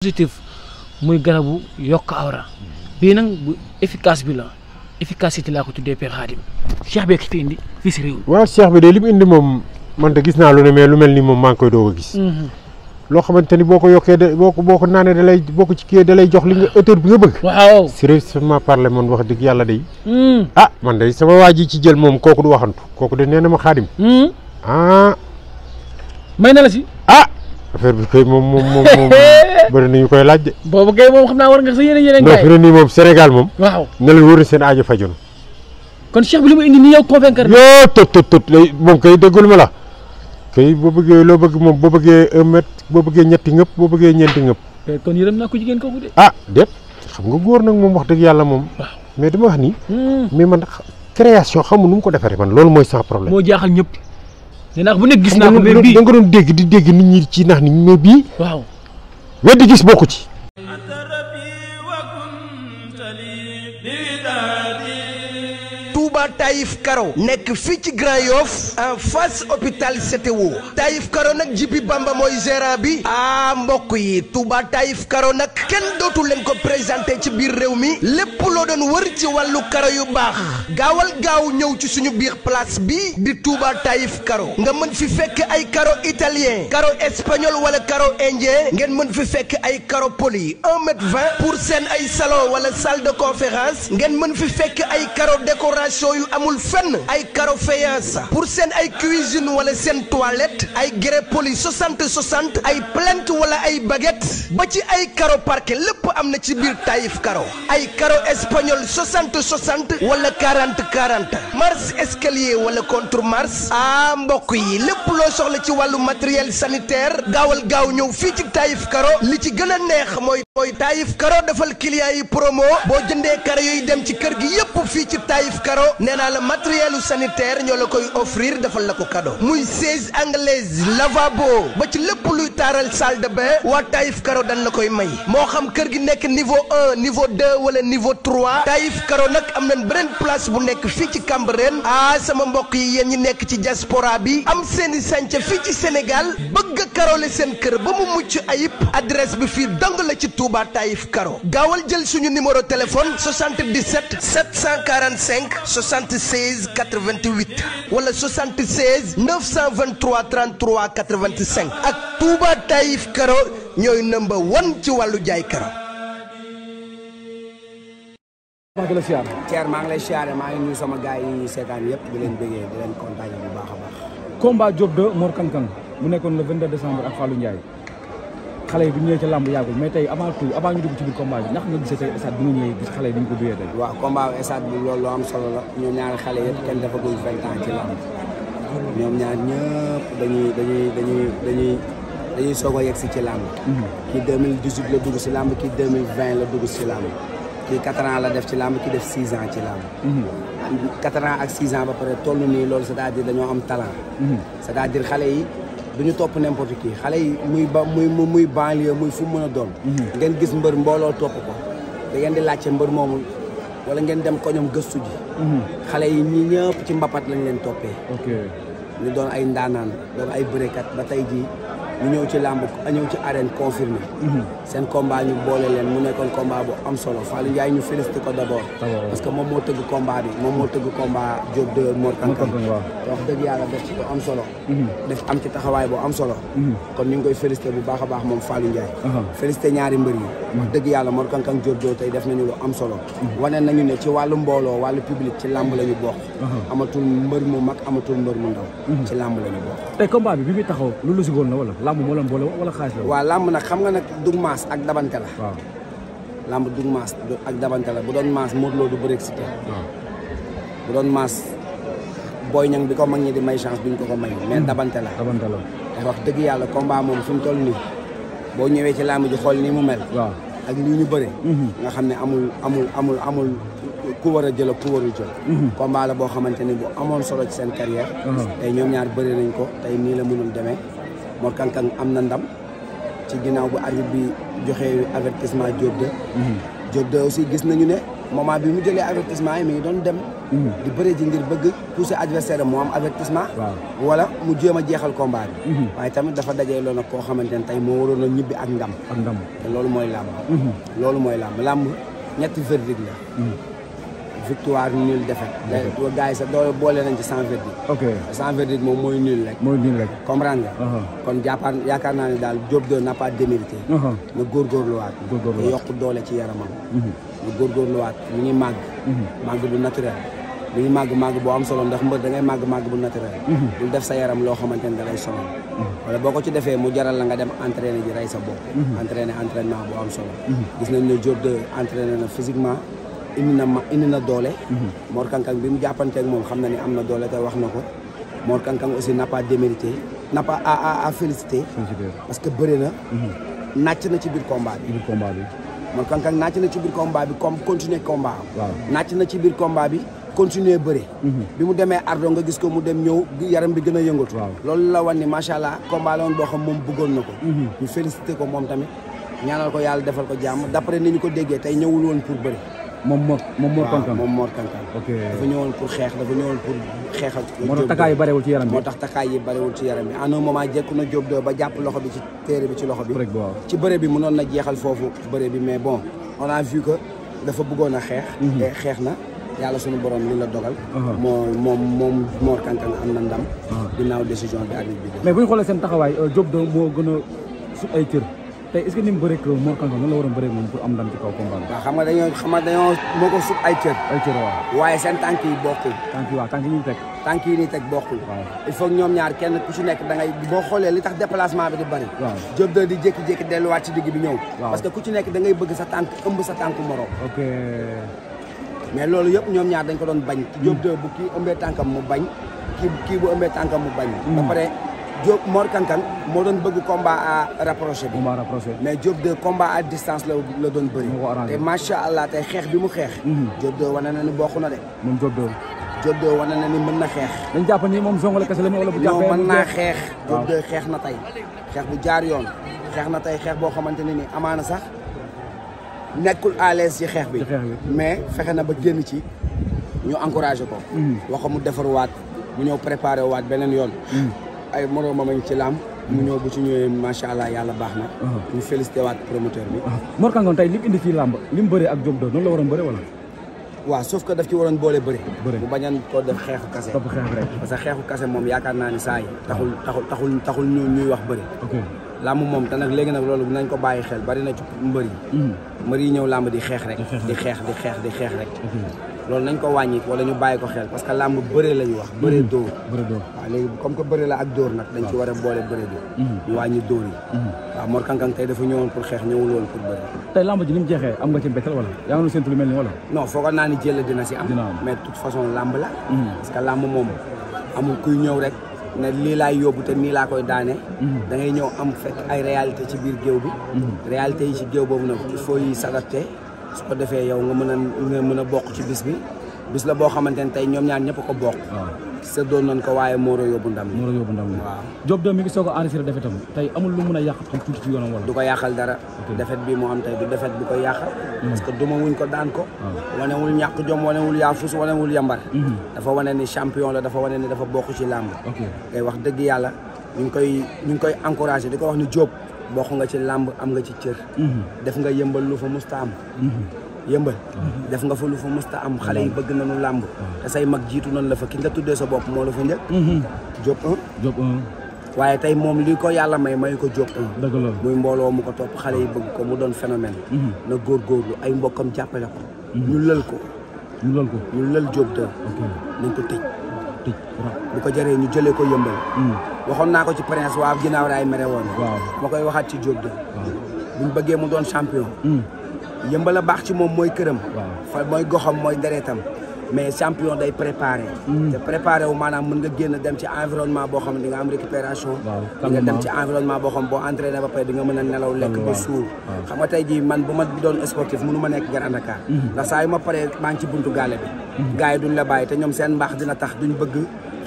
positif muy garabu yokk awra bii nag bu efficace bi la efficacité laa ko tuddee Père Khadim cheikh bi fi indi fii si réew. waaw cheikh bi de li mu indi moom man de gis naa lu ne mais lu mel ni moom maa ngi koy doog a gis. loo xamante ni boo ko yokkee de boo ko naanee da lay boo ko ci kii da lay jox li nga hauteur bi nga bëgg. waaw sérieusement parler man wax dëgg yàlla day. man de sama waa ji ci jël moom kooku du waxantu kooku de nee na ma Khadim. may na la si. affaire bi koy moom bëri nañu koy laaj de. boobu kay moom xam naa war nga sa yeneen non fi ne nii moom Sénégal moom. waaw ne leen wóor na seen aajo faju na. kon cheikh bi li mu indi nii yow convaincre. yoo tot lay moom kay déggul ma la. kay boo bëggee loo bëgg moom boo bëggee 1 mètre boo bëggee ñetti ngëpp boo bëggee ñeenti ngëpp. kon yërëm naa ko jigéen kooku de. déet xam nga góor nag moom wax dëgg yàlla moom. waaw mais dama wax nii. mais man création xamu nu mu ko defaree man loolu mooy sans problème. moo jaaxal ñëpp. nee naa bu nekk gis naa ko mais bii da nga doon dégg di dégg nit ñi ci nax ni mais bii. waaw weddi gis bokku ci. Touba Taïf Karo nekk fii ci Grand Yoff en face hôpital CTO Taïf Karo nag Jibi Bamba mooy gérant bi mbokk yi Touba Taïf Karo nag kenn dootu leen ko présenté ci biir réew mi lépp loo doon wër ci wàllu karo yu baax gaawal gaaw ñëw ci suñu biir place bi di Touba Taïf Karo nga mën fi fekk ay karo italien karo espagnol wala karo indien ngeen mën fi fekk ay karo poli 1,20 m pour seen ay salon wala salle de conférence ngeen mën fi fekk ay karo décoration yu amul fenn ay karo faïence pour seen ay cuisine wala seen toilette ay grès poli 60 ay plinthe wala ay baguette ba ci ay karo parquet lépp am na ci biir Taïf Karo ay karo espagnol 60 wala 40 marche escalier wala contre marche mbokk yi lépp loo soxla ci wàllu matériel sanitaire gaawal gaaw ñëw fii ci Taïf Karo li ci gën a neex mooy Taïf Karo defal client yi promo boo jëndee karo yooyu dem ci kër gi yépp fii ci Taïf Karo nee naa la matériel sanitaire ñoo la koy offrir defal la ko cadeau muy chaise anglaise lavabo ba ci lépp luy taaral salle de bain waa Taïf Karo dañ la koy may moo xam kër gi nekk niveau 1 niveau 2 wala niveau 3 Taïf Karo nag am nañ beneen place bu nekk fii ci Cambérène sama mbokk yi yéen ñi nekk ci diaspora bi am seeni sànca fii ci Sénégal bëgg a karole seen kër ba mu mucc ayib adresse bi fii dong la ci Touba Taïf Karo gaawal jël suñu numéro téléphone 77 745 76 88 wala 76 923 33 85 ak Touba Taïf Karo ñooy number 1 ci wàllu jaay karo. Thier maa ngi lay siyaare maa ngi nuyu sama gars yi ñuy seetaan yëpp di leen bëggee di leen kontaan bu baax a baax. combat Diop 2 Mor Kang Kang mu nekkoon le 22 décembre ak Fallou Ndiaye xale yi bu ñëwee ci làmb yàggul mais tey avant tout avant ñu dugg ci biir combat bi ndax nga gisee tey stade bi nga ñëwee gis xale yi dañu ko duyee tey. waaw combat stade bi loolu am solo la ñoom ñaari xale yëpp kenn defagul 20 ans ci làmb ñoom ñaar ñëpp dañuy soog a yegg si ci làmb. kii 2018 la dugg si làmb kii 2020 la dugg si làmb kii 4 ans la def ci làmb kii def 6 ans ci làmb. 4 ans ak 6 ans ba pare toll nii loolu c'est-à-dire dañoo am talent. c'est-à-dire xale yi. duñu topp n'importe qui xale yi muy banlieue muy fu mu mën a doon. ngeen gis mbër mbooloo topp ko da ngeen di laajte mbër moomu wala ngeen dem ko ñoom gëstu ji. xale yi ñii ñëpp ci mbapat lañ leen toppee. ñu doon ay ndaanaan doon ay bërekat ba tey jii ñu ñëw ci làmb ñëw ci arène confirmé. seen combat ñu boole leen mu nekkoon combat bu am solo Fallou Ndiaye ñu félicité ko d'abord. parce que moom moo tëgg combat bi moom moo tëgg combat Diop 2 Mor Kang Kang. te wax dëgg yàlla def ci lu am solo. def am ci taxawaay bu am solo. kon ñu ngi koy félicité bu baax a baax moom Fallou Ndiaye. félicité ñaari mbër yi. wax dëgg yàlla Mor Kang Kang Diop 2 tey def nañu lu am solo. wane nañu ne ci wàllu mbooloo wàllu public ci làmb la ñu bokk. amatul mbër mu mag amatul mbër mu ndaw. ci làmb la ñu bokk. tey combat bi bi taxaw lu la si góor na wala làmb moo leen boole wala xaalis la. waaw làmb nag xam nga nag dug maas ak dabante la. waaw làmb dug maas ak dabante la bu doon maas Modou Lo du bëreeg Siteu. bu doon maas Boy Niang bi ko mag ñi di may chance duñ ko may. mais dabante la. dabante la te wax dëgg yàlla combat moom fi mu toll nii boo ñëwee ci làmb ji xool nii mu mel. waaw ak lii ñu bëre. nga xam ne amul ku war a jël ak ku warul jël. combat la boo xamante ni bu amoon solo ci seen carrière. tey ñoom ñaar bëri nañ ko tey nii la mënul demee Mor Kang Kang am na ndam ci ginnaaw bu arbitre bi joxee avertissement Diop 2. Diop 2 aussi gis nañu ne moment bi mu jëlee avertissement yi mi ngi doon dem. di bëre ji ngir bëgg pousser adversaire am mu am avertissement. wala mu jéem a jeexal combat bi. waaye tamit dafa dajee loolu nag koo xamante ne tey moo waroon a ñibbi ak ndam. te loolu mooy làmb. loolu mooy làmb ñetti verdict la. victoire nul défaite. gars yi sax doole boole nañ ci sans verdict. ok sans verdict moom mooy nul rek. comprendre nga. kon yaakaar naa ne daal Diop 2 n'a pas démérité. na góorgóorluwaat. te yokk doole ci yaramam. na góorgóorluwaat ñu ngi màgg. màgg bu naturel. li ngi màgg boo am solo ndax mbër da ngay màgg bu naturel. bul def sa yaram loo xamante ne da lay sonal. wala boo ko ci defee mu jaral la nga dem entraîner ji rey sa bopp. entraînement bu am solo. gis nañ ne Diop 2 entraîné na physiquement. indi na doole. Mor Kang Kang bi mu jàppanteeg moom xam na ni am na doole te wax na ko. Mor Kang Kang aussi n'a pas démérité n'a pas à féliciter. parce que bëri na. nàcc na ci biir combat bi. Mor Kang Kang nàcc na ci biir combat bi comme continuer combat am. nàcc na ci biir combat bi continuer bëri. bi mu demee ardo nga gis ko mu dem ñëw yaram bi gën a yëngatu. loolu la wan ni macha allah combat la woon boo xam moom bëggoon na ko. ñu féliciter ko moom tamit ñaanal ko yàlla defal ko jàmm d'après ni ñu ko déggee tey ñëwul woon pour bëri. moom Mor Kang Kang moom Mor Kang Kang. ok dafa ñëwoon pour xeex dafa ñëwoon pour xeexal. moo tax takkaay yi bariwul ci yaram bi. moo tax takkaay yi bariwul ci yaram bi à un moment jekku na Diop 2 ba jàpp loxo bi ci téere bi ci loxo bi. ci bëre bi mënoon na jeexal foofu bëre bi mais bon on a vu que dafa bëggoon a xeex. te xeex na yàlla suñu borom li la dogal. moom Mor Kang Kang am na ndam. ginnaaw décision bi arbitre bi. mais bu ñu xoolee seen taxawaay Diop 2 moo gën a sut ay cër. tey est-ce que ni mu bëree ko Mor Kang Kang nan la waroon bëree moom pour am ndam ci kaw combat bi. waaw xam nga dañoo moo ko sut ay cër. waaw. waaye seen tànk yi bokkul. tànk yi ñuy teg. tànk yi ñuy teg bokkul. il faut ñoom ñaar kenn ku ci nekk da ngay boo xoolee li tax déplacement bi di bari. Diop 2 di jékki-jékki delluwaat ci digg bi ñëw. parce que ku ci nekk da ngay bëgg sa tànk ëmb sa tànku morom. ok. mais loolu yëpp ñoom ñaar dañ ko doon bañ. Diop 2 bu kii ëmbee tànkam mu bañ. kii bu ëmbee tànkam mu bañ. ba pare Diop Mor Kang Kang moo doon bëgg combat à rapproché bi. mais Diop 2 combat à distance la doon bëri. te macha allah tey xeex bi mu xeex. Diop 2 wane na ni bokk na de. moom Diop 2. Diop 2 wane na ni mën na xeex. dañ jàpp ni moom zongale kese la wala bu jàppee mën naa xeex. Diop 2 xeex na tey xeex bu jaar yoon. xeex na tey xeex boo xamante ne ni amaana sax nekkul à l'aise ci xeex bi. mais fexe na ba génn ci ñu encouragé ko. wax ko mu defarwaat mu ñëw préparé waat beneen yoon. ay moroomam a ngi ci làmb mu ñëw bu ci ñëwee macha allah yàlla baax na. ñu félicité waat promoteur bi. Mor Kang Kang tey li mu indi fii làmb li mu bëree ak Diop 2 noonu la waroon bëree wala. waaw sauf que daf ci waroon boole bëri. bu bañan ko def xeexu kase. topp xeex rek. parce que xeexu kase moom yaakaar naa ni saa yi taxul ñuy wax bëri. làmb moom te nag léegi nag loolu dinañ ko bàyyi xel bari na ci mbër yi. mbër yi ñëw làmb di xeex rek. di xeex rek. loolu nañ ko wàññi wala ñu bàyyi ko xel parce que làmb bëree la ñu wax. bëree dóor waaw léegi comme que bëree la ak dóor nag dañ ci war a boole bëree dóor. ñu wàññi dóor yi. waaw Mor Kang Kang tey dafa ñëwoon pour xeex ñëwul woon pour bëri. tey làmb ji ni mu jeexee am nga ci mbettel wala yaa ngi séntu lu mel ni wala. non foogoon naa ni jël dina si am. mais de toute façon làmb la. parce que làmb moom amul kuy ñëw rek ne lii laay yóbbu te nii laa koy daane. da ngay ñëw am fekk ay réalité ci biir géew bi. réalité yi ci géew boobu nag il faut yi s'adapter su ko defee yow nga mën a bokk ci bis bi bis la boo xamante ne tey ñoom ñaar ñëpp ko bokk. sa doon nañ ko waaye Moro yóbbu ndam waaw. Diop 2 mi ngi soog a enregistré defet am tey amul lu mun a yàq xam tuuti ci yoonam wala. du ko yàqal dara. defet bi moo am tey du defet bu ko yàqal. parce que duma wuñ ko daan ko. wanewul ñàkk jom wanewul yaafus wanewul yambar. dafa wane ni champion la dafa wane ni dafa bokk ci làmb. ngay wax dëgg yàlla ñu ngi koy encouragé di ko wax ni Diop bokk nga ci làmb am nga ci cër. def nga yëmbal lu fa musta am. yëmbal def nga fa lu fa musta am xale yi bëgg nañu làmb te say mag jiitu nañ la fa ki nga tuddee sa bopp moo la fa njëkk. Diop 1 waaye tey moom li ko yàlla may ko Diop 1 dëgg la muy mbooloo mu ko topp xale yi bëgg ko mu doon phénomène. na góorgóorlu ay mbokkam jàppale ko. ñu lël Diop 2 nañ ko tëj bu ko jëree ñu jëlee ko yëmbal. waxoon naa ko ci prince waa ginnaaw raay mere woon ma koy waxaat ci Diop 2 buñ bëggee mu doon champion. yëmbal a baax ci moom mooy këram. fa mooy goxam mooy deretam mais champion day préparé. te préparé wu maanaam mën nga génn dem ci environnement boo xam ne di nga am récupération. di nga dem ci environnement boo xam boo entraîné ba pare di nga mën a nelaw lekk ba suur. xam nga tey jii man bu ma doon sportif mënu ma nekk Grand Dakar. ndax saa yu ma paree maa ngi ci buntu gaale bi. gars yi duñ la bàyyi te ñoom seen mbaax dina tax duñ bëgg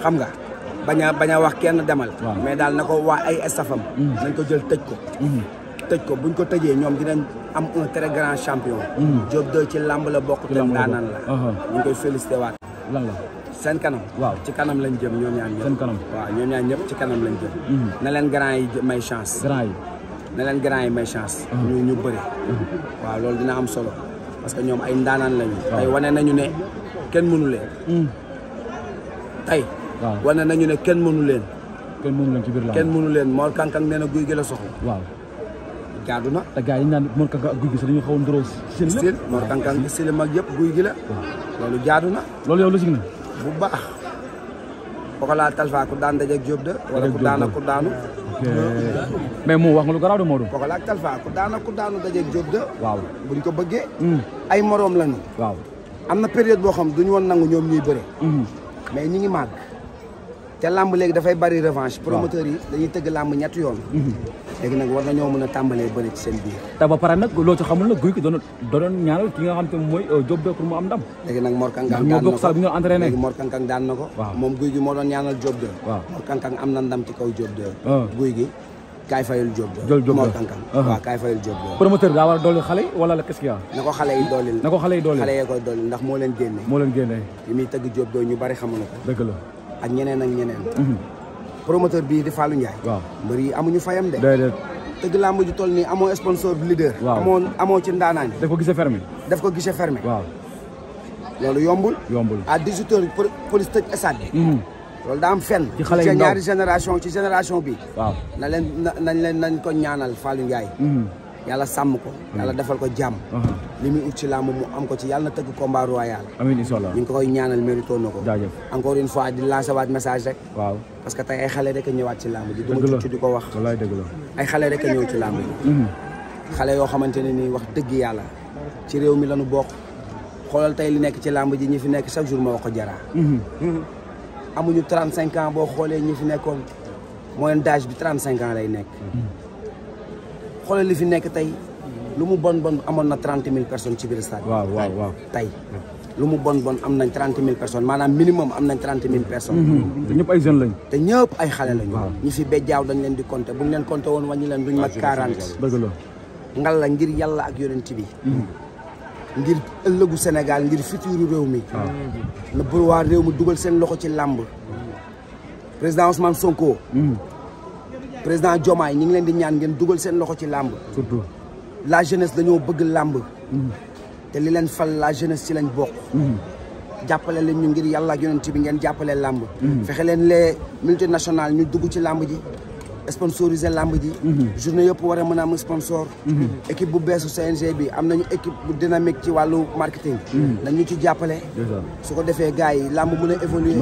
xam nga bañ a wax kenn demal. mais daal na ko waa ay staffam. nañ ko jël tëj tëj ko buñ ko tëjee ñoom dinañ am un très grand champion. Diop 2 ci lamb la bokk te daanaan la. ñu ngi koy félicité waat. lan la seen kanam. waaw ci kanam lañ jëm ñoom ñaar ñëpp. seen kanam waaw ñoom ñaar ñëpp ci kanam lañ jëm. na leen grand yi may chance. grand yi. na leen grand yi may chance. ñu bëri. waaw loolu dina am solo parce que ñoom ay ndaanaan lañu. tey wane nañu ne kenn mënu leen. tey. waaw wane nañu ne kenn mënu leen. kenn mënu leen ci biir làmb. kenn mënu leen Mor Kang Kang nee na guy gi la soxla. waaw. jaadu na. te gars yi ñu naan Mor Kang Kang ak guy gi sax dañuy xaw a ndoroo si style Mor Kang Kang style mag yëpp guy gi la. loolu jaadu na. loolu yow la si gën bu baax. kooku laa Talfa ku daan dajeeg Diop 2. wala ku daan ak ku daanu. mais moom wax nga lu garaaw de Modou. kooku laa Talfa ku daan ak ku daanu dajeeg Diop 2. waaw buñ ko bëggee. ay moroom lañu. waaw. am na période boo xam duñu woon nangu ñoom ñuy bëre. mais ñi ngi màgg. te làmb léegi dafay bari revanche. promoteurs yi dañuy tëgg làmb ñetti yoon. léegi nag war nañoo mën a tàmbalee bëri ci seen biir. te ba pare nag loo ci xamul nag guy gi doon ñaanal ki nga xam te mooy Diop 2 pour mu am ndam. léegi nag Mor Kang Kang ñoo bokk salle bi nga entraîné. léegi Mor Kang Kang daan na ko. waaw moom guy gi moo doon ñaanal Diop 2. waaw Mor Kang Kang am na ndam ci kaw Diop 2. guy gi kaay fayul Diop 2. jël Diop 2 Mor Kang Kang. waaw kaay fayul Diop 2. promoteur daa war a dolli xale yi wala la qu'est-ce qu'il y a. na ko xale yi doolil. na ko xale yi doolil. xale yee koy doolil ndax moo leen génne. moo leen génne. li muy tëgg Diop 2 ñu bari xamuñu ko. dëgg la. ak ñeneen ak ñeneen. promoteur bii di Fallou Ndiaye. waaw mbër yi amuñu fayam de. déedéet. tëgg làmb ju toll nii amoo sponsor leader. waaw amoo ci ndaanaan yi. daf ko gisee fermé. def ko guichet fermé. waaw loolu yombul. yombul. à 18h police tëj stade bi. loolu daa am fenn. ci xale yu ndaw ñaari génération bi. waaw nañ ko ñaanal Fallou Ndiaye. yàlla sàmm ko. yàlla defal ko jàmm. li muy ut ci làmb mu am ko ci yàlla na tëgg combat royal. amiin incha allah ñu ngi ko koy ñaanal mérito na ko. jaajëf encore une fois di lancer waat message rek. waaw parce que tey ay xale rek a ñëwaat ci làmb ji. dëgg la du ma tudd di ko wax. wallaay dëgg la. ay xale rek a ñëw ci làmb ji. xale yoo xamante ne nii wax dëgg yàlla ci réew mi lañu bokk. xoolal tey li nekk ci làmb ji ñi fi nekk chaque jour ma wax ko Jara. amuñu 35 ans boo xoolee ñi fi nekkoon moyenne d'âge bi 35 ans lay nekk. xoolal li fi nekk tey lu mu bon amoon na 30 000 personnes ci biir stade. waaw waaw waaw. tey lu mu bon am nañ 30 000 personnes maanaam minimum am nañ 30 000 personnes. te ñëpp ay jeunes lañ. te ñëpp ay xale lañu. ñi fi bejjaaw dañ leen di compter bu ñu leen compter woon wàññi leen duñ mat 40. dëgg la. ngal la ngir yàlla ak yonent bi. ngir ëllëgu Sénégal ngir futuru réew mi. na bur waa réew mi dugal seen loxo ci làmb. président Ousmane Sonko. président Diomaye ñi ngi leen di ñaan ngeen dugal seen loxo ci làmb. surtout. la jeunesse dañoo bëgg làmb. te li leen fal la jeunesse ci lañ bokk. jàppale leen ñu ngir yàlla ak yonent bi ngeen jàppale làmb. fexe leen les multinationales ñu dugg ci làmb ji. sponsorisé làmb ji. journée yëpp war a mën a am sponsor. équipe bu beesu CNG bi am nañu équipe bu dynamique ci wàllu marketing. nañ ñu ci jàppale. su ko defee gars yi làmb mën a évoluer.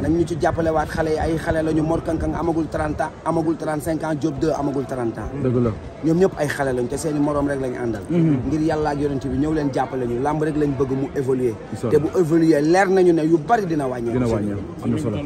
nañ ñu ci jàppale waat xale yi ay xale la ñu Mor Kang Kang amagul 30 ans amagul 35 ans Diop 2 amagul 30 ans. dëgg la. ñoom ñëpp ay xale lañ te seeni moroom rek lañu àndal. ngir yàlla ak yonent bi ñëw leen jàppale ñu làmb rek lañ bëgg mu évoluer. te bu évoluer leer nañu ne yu bari dina wàññeeku. dina wàññeeku am na solo.